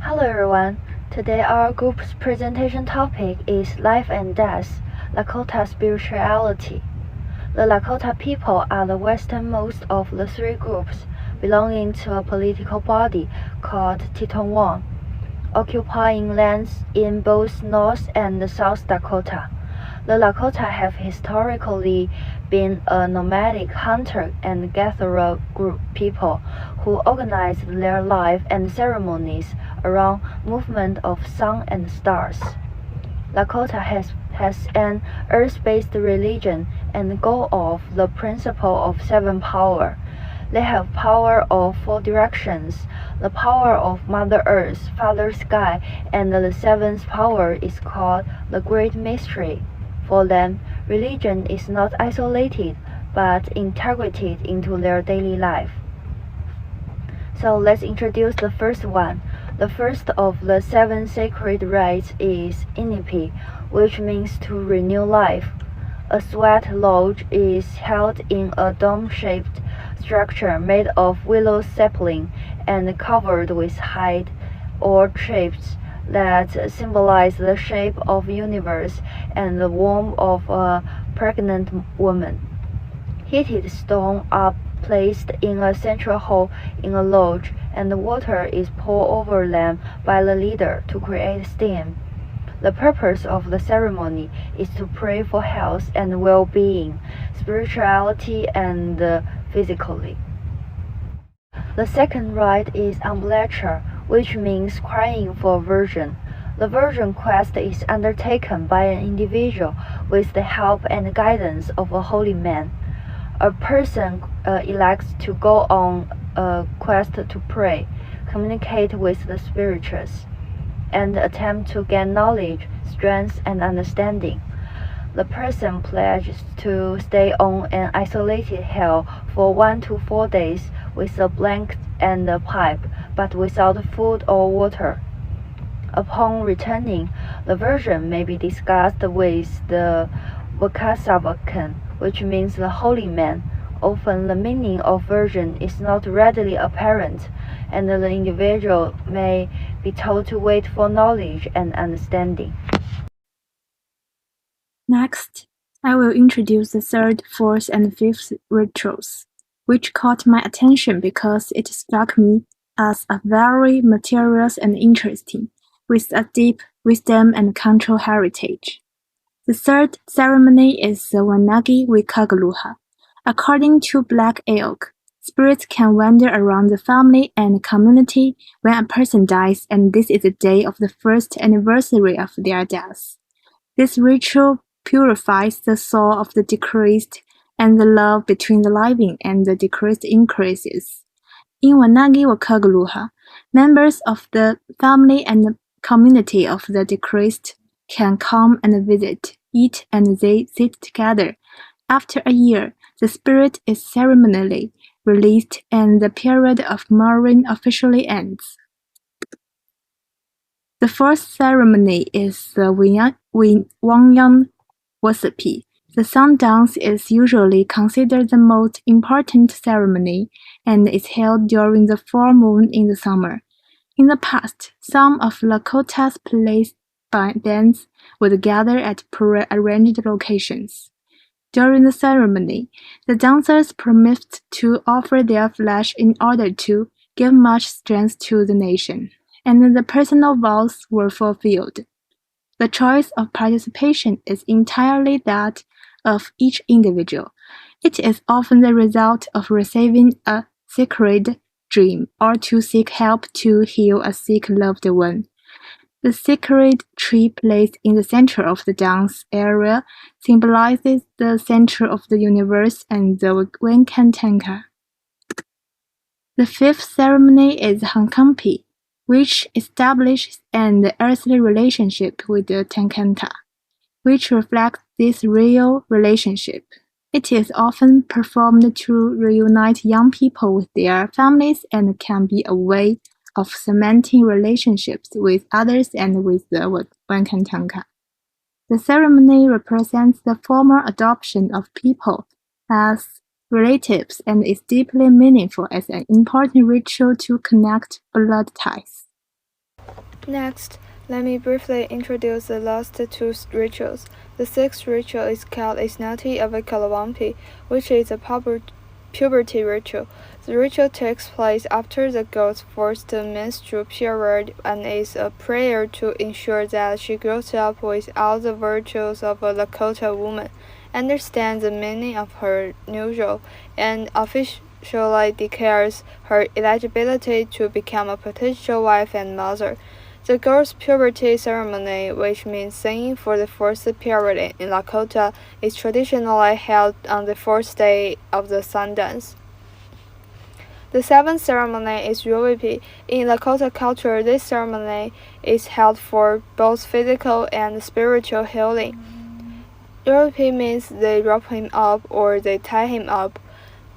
Hello everyone. Today our group's presentation topic is Life and Death, Lakota Spirituality. The Lakota people are the westernmost of the three groups, belonging to a political body called Teton-Wong, occupying lands in both North and South Dakota. The Lakota have historically been a nomadic hunter and gatherer group people who organized their life and ceremonies around movement of sun and stars. Lakota has an earth-based religion and go off the principle of seven power. They have power of four directions, the power of Mother Earth, Father Sky, and the seventh power is called the Great Mystery. For them, religion is not isolated, but integrated into their daily life. So let's introduce the first one. The first of the seven sacred rites is Inipi, which means to renew life. A sweat lodge is held in a dome-shaped structure made of willow sapling and covered with hide or chips that symbolize the shape of the universe and the womb of a pregnant woman. Heated stones are placed in a central hole in a lodge, and the water is poured over them by the leader to create steam. The purpose of the ceremony is to pray for health and well-being, spirituality and physically. The second rite is Ambulature, which means crying for a virgin. The virgin quest is undertaken by an individual with the help and guidance of a holy man. A person elects to go on a quest to pray, communicate with the spirits, and attempt to gain knowledge, strength, and understanding. The person pledges to stay on an isolated hill for 1 to 4 days with a blanket and a pipe, but without food or water. Upon returning, the virgin may be discussed with the Vakasavakan, which means the holy man. Often the meaning of virgin is not readily apparent, and the individual may be told to wait for knowledge and understanding. Next, I will introduce the third, fourth, and fifth rituals, which caught my attention because it struck me as a very material and interesting, with a deep wisdom and cultural heritage. The third ceremony is the Wanagi Wikagaluha. According to Black Elk, spirits can wander around the family and community when a person dies, and this is the day of the first anniversary of their death. This ritual purifies the soul of the deceased, and the love between the living and the deceased increases. In Wanagi Wikagaluha, members of the family and the community of the deceased can come and visit, eat, and they sit together. After a year, the spirit is ceremonially released and the period of mourning officially ends. The fourth ceremony is the Wangyan Wasapi. The sun dance is usually considered the most important ceremony and is held during the full moon in the summer. In the past, some of Lakota's place bands would gather at pre-arranged locations. During the ceremony, the dancers promised to offer their flesh in order to give much strength to the nation, and the personal vows were fulfilled. The choice of participation is entirely that of each individual. It is often the result of receiving a sacred dream or to seek help to heal a sick loved one. The sacred tree placed in the center of the dance area symbolizes the center of the universe and the Wankantanka. The fifth ceremony is Hankampi, which establishes an earthly relationship with the Tankanta, which reflects this real relationship. It is often performed to reunite young people with their families and can be a way of cementing relationships with others and with the Wankantanka. The ceremony represents the formal adoption of people as relatives and is deeply meaningful as an important ritual to connect blood ties. Next, let me briefly introduce the last two rituals. The sixth ritual is called Isnati of Kalawampi, which is a puberty ritual. The ritual takes place after the girl's first menstrual period and is a prayer to ensure that she grows up with all the virtues of a Lakota woman, understands the meaning of her new and officially declares her eligibility to become a potential wife and mother. The girl's puberty ceremony, which means singing for the first period in Lakota, is traditionally held on the fourth day of the sun dance. The seventh ceremony is Yuwipi. In Lakota culture, this ceremony is held for both physical and spiritual healing. Yuwipi means they rope him up or they tie him up.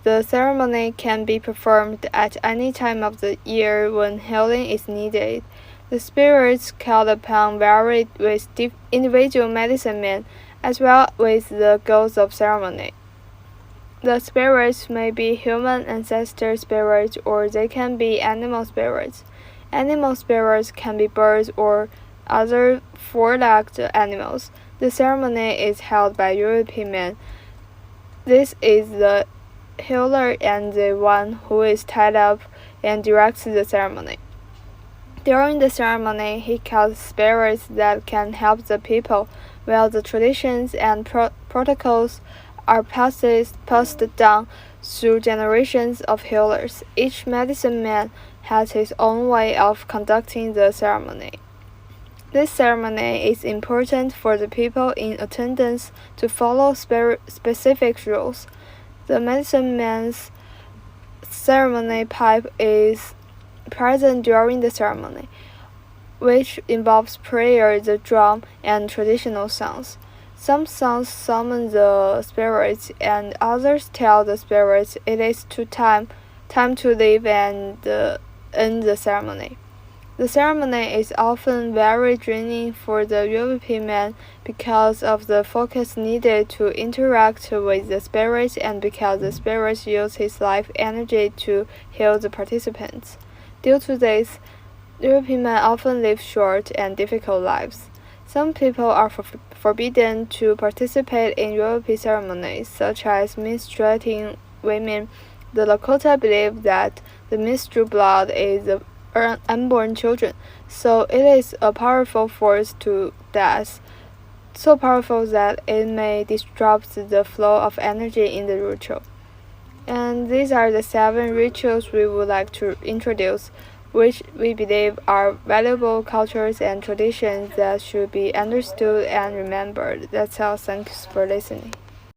The ceremony can be performed at any time of the year when healing is needed. The spirits called upon vary with individual medicine men, as well with the goals of ceremony. The spirits may be human ancestor spirits or they can be animal spirits. Animal spirits can be birds or other four-legged animals. The ceremony is held by European men. This is the healer and the one who is tied up and directs the ceremony. During the ceremony, he calls spirits that can help the people, while the traditions and protocols are passed down through generations of healers. Each medicine man has his own way of conducting the ceremony. This ceremony is important for the people in attendance to follow specific rules. The medicine man's ceremony pipe is present during the ceremony, which involves prayer, the drum, and traditional songs. Some songs summon the spirits, and others tell the spirits it is time to leave and end the ceremony. The ceremony is often very draining for the European man because of the focus needed to interact with the spirits and because the spirits use his life energy to heal the participants. Due to this, European men often live short and difficult lives. Some people are forbidden to participate in European ceremonies, such as menstruating women. The Lakota believe that the menstrual blood is the unborn children, so it is a powerful force to death, so powerful that it may disrupt the flow of energy in the ritual. And these are the 7 rituals we would like to introduce, which we believe are valuable cultures and traditions that should be understood and remembered. That's all. Thanks for listening.